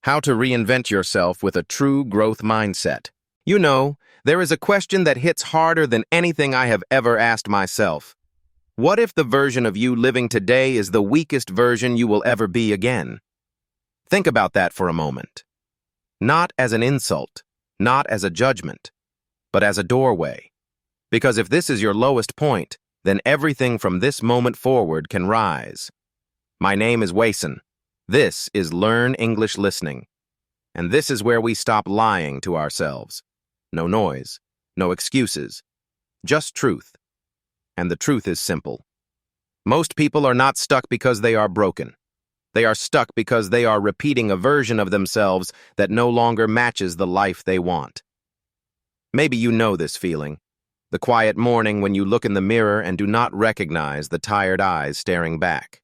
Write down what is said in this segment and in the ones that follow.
How to reinvent yourself with a true growth mindset. You know, there is a question that hits harder than anything I have ever asked myself. What if the version of you living today is the weakest version you will ever be again? Think about that for a moment. Not as an insult, not as a judgment, but as a doorway. Because if this is your lowest point, then everything from this moment forward can rise. My name is Wason. This is Learn English Listening. And this is where we stop lying to ourselves. No noise, no excuses, just truth. And the truth is simple. Most people are not stuck because they are broken. They are stuck because they are repeating a version of themselves that no longer matches the life they want. Maybe you know this feeling. The quiet morning when you look in the mirror and do not recognize the tired eyes staring back.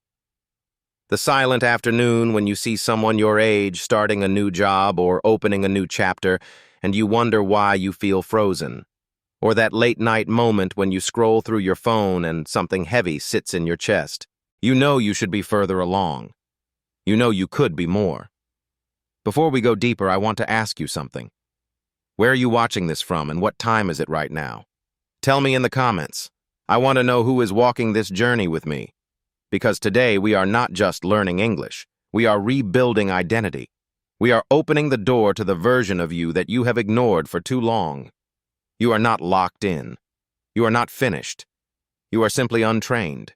The silent afternoon when you see someone your age starting a new job or opening a new chapter and you wonder why you feel frozen. Or that late night moment when you scroll through your phone and something heavy sits in your chest. You know you should be further along. You know you could be more. Before we go deeper, I want to ask you something. Where are you watching this from and what time is it right now? Tell me in the comments. I want to know who is walking this journey with me. Because today we are not just learning English. We are rebuilding identity. We are opening the door to the version of you that you have ignored for too long. You are not locked in. You are not finished. You are simply untrained.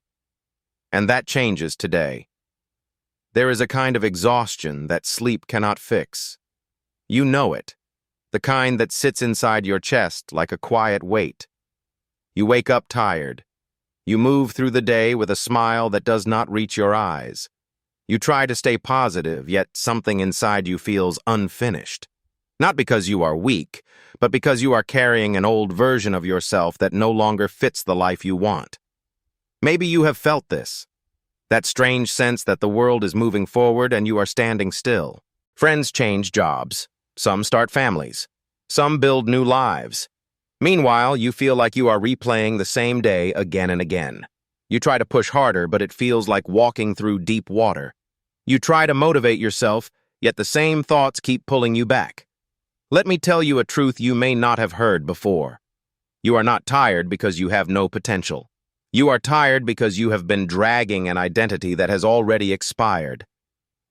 And that changes today. There is a kind of exhaustion that sleep cannot fix. You know it. The kind that sits inside your chest like a quiet weight. You wake up tired. You move through the day with a smile that does not reach your eyes. You try to stay positive, yet something inside you feels unfinished. Not because you are weak, but because you are carrying an old version of yourself that no longer fits the life you want. Maybe you have felt this. That strange sense that the world is moving forward and you are standing still. Friends change jobs. Some start families. Some build new lives. Meanwhile, you feel like you are replaying the same day again and again. You try to push harder, but it feels like walking through deep water. You try to motivate yourself, yet the same thoughts keep pulling you back. Let me tell you a truth you may not have heard before. You are not tired because you have no potential. You are tired because you have been dragging an identity that has already expired.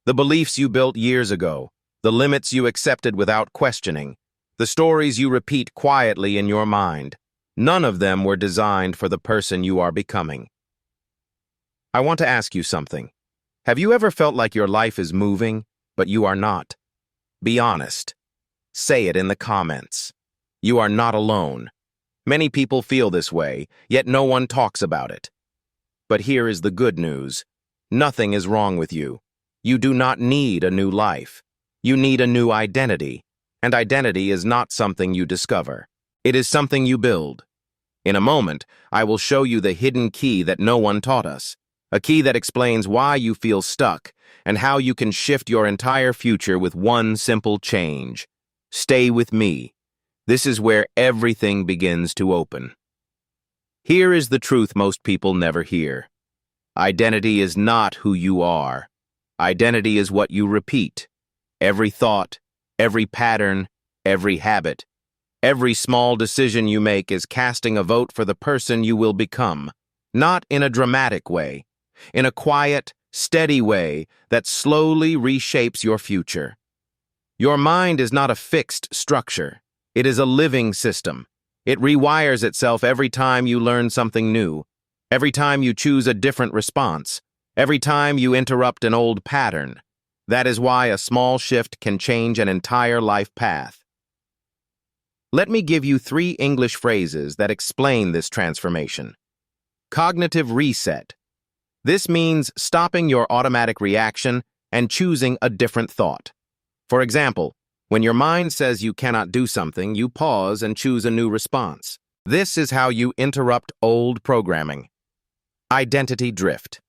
The beliefs you built years ago, the limits you accepted without questioning, the stories you repeat quietly in your mind, none of them were designed for the person you are becoming. I want to ask you something. Have you ever felt like your life is moving, but you are not? Be honest. Say it in the comments. You are not alone. Many people feel this way, yet no one talks about it. But here is the good news. Nothing is wrong with you. You do not need a new life. You need a new identity. And identity is not something you discover. It is something you build. In a moment, I will show you the hidden key that no one taught us. A key that explains why you feel stuck and how you can shift your entire future with one simple change. Stay with me. This is where everything begins to open. Here is the truth most people never hear. Identity is not who you are. Identity is what you repeat. Every thought, every pattern, every habit, every small decision you make is casting a vote for the person you will become. Not in a dramatic way, in a quiet, steady way that slowly reshapes your future. Your mind is not a fixed structure. It is a living system. It rewires itself every time you learn something new, every time you choose a different response, every time you interrupt an old pattern. That is why a small shift can change an entire life path. Let me give you 3 English phrases that explain this transformation. Cognitive reset. This means stopping your automatic reaction and choosing a different thought. For example, when your mind says you cannot do something, you pause and choose a new response. This is how you interrupt old programming. Identity drift.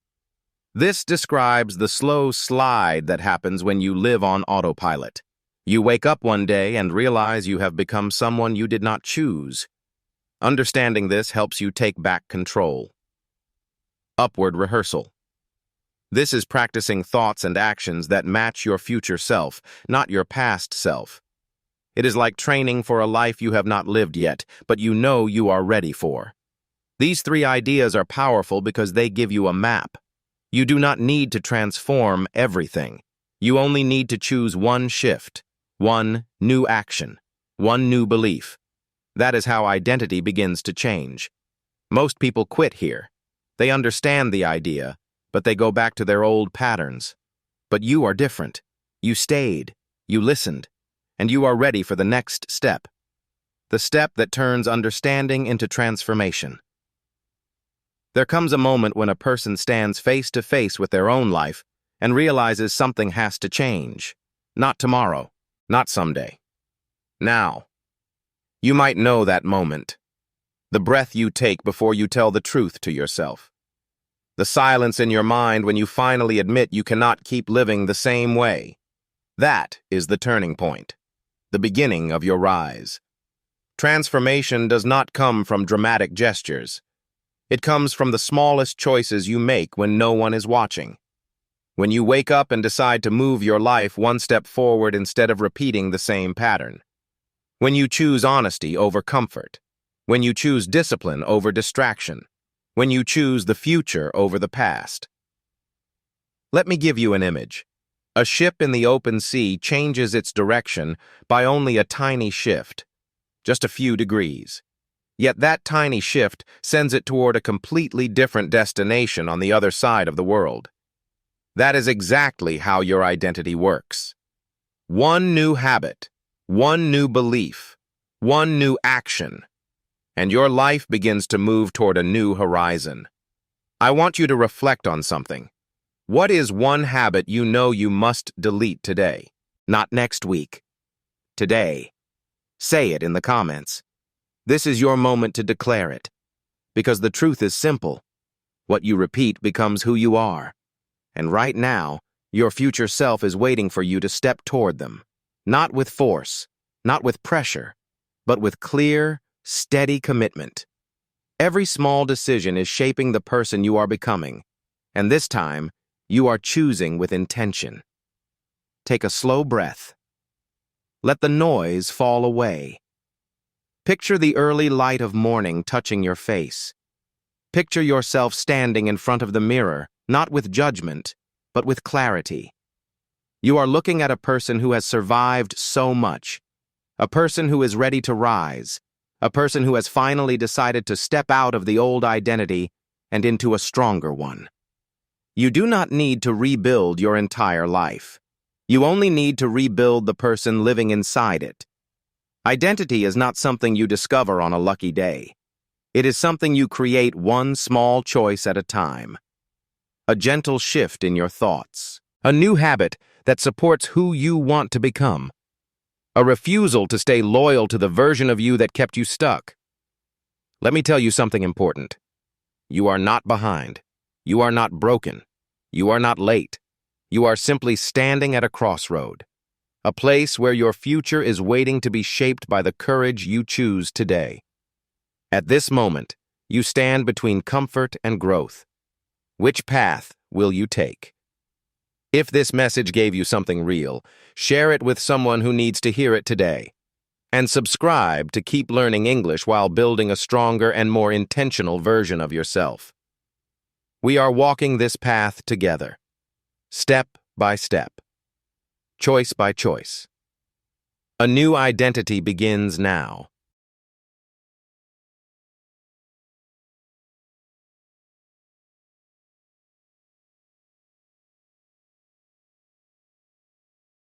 This describes the slow slide that happens when you live on autopilot. You wake up one day and realize you have become someone you did not choose. Understanding this helps you take back control. Upward rehearsal. This is practicing thoughts and actions that match your future self, not your past self. It is like training for a life you have not lived yet, but you know you are ready for. These 3 ideas are powerful because they give you a map. You do not need to transform everything. You only need to choose one shift, one new action, one new belief. That is how identity begins to change. Most people quit here. They understand the idea, but they go back to their old patterns. But you are different. You stayed, you listened, and you are ready for the next step. The step that turns understanding into transformation. There comes a moment when a person stands face to face with their own life and realizes something has to change. Not tomorrow, not someday. Now. You might know that moment. The breath you take before you tell the truth to yourself. The silence in your mind when you finally admit you cannot keep living the same way. That is the turning point, the beginning of your rise. Transformation does not come from dramatic gestures. It comes from the smallest choices you make when no one is watching. When you wake up and decide to move your life one step forward instead of repeating the same pattern. When you choose honesty over comfort. When you choose discipline over distraction. When you choose the future over the past. Let me give you an image. A ship in the open sea changes its direction by only a tiny shift, just a few degrees. Yet that tiny shift sends it toward a completely different destination on the other side of the world. That is exactly how your identity works. One new habit, one new belief, one new action, and your life begins to move toward a new horizon. I want you to reflect on something. What is one habit you know you must delete today? Not next week. Today. Say it in the comments. This is your moment to declare it. Because the truth is simple. What you repeat becomes who you are. And right now, your future self is waiting for you to step toward them. Not with force, not with pressure, but with clear, steady commitment. Every small decision is shaping the person you are becoming. And this time, you are choosing with intention. Take a slow breath. Let the noise fall away. Picture the early light of morning touching your face. Picture yourself standing in front of the mirror, not with judgment, but with clarity. You are looking at a person who has survived so much, a person who is ready to rise, a person who has finally decided to step out of the old identity and into a stronger one. You do not need to rebuild your entire life. You only need to rebuild the person living inside it. Identity is not something you discover on a lucky day. It is something you create one small choice at a time. A gentle shift in your thoughts. A new habit that supports who you want to become. A refusal to stay loyal to the version of you that kept you stuck. Let me tell you something important. You are not behind. You are not broken. You are not late. You are simply standing at a crossroad. A place where your future is waiting to be shaped by the courage you choose today. At this moment, you stand between comfort and growth. Which path will you take? If this message gave you something real, share it with someone who needs to hear it today. And subscribe to keep learning English while building a stronger and more intentional version of yourself. We are walking this path together, step by step. Choice by choice. A new identity begins now.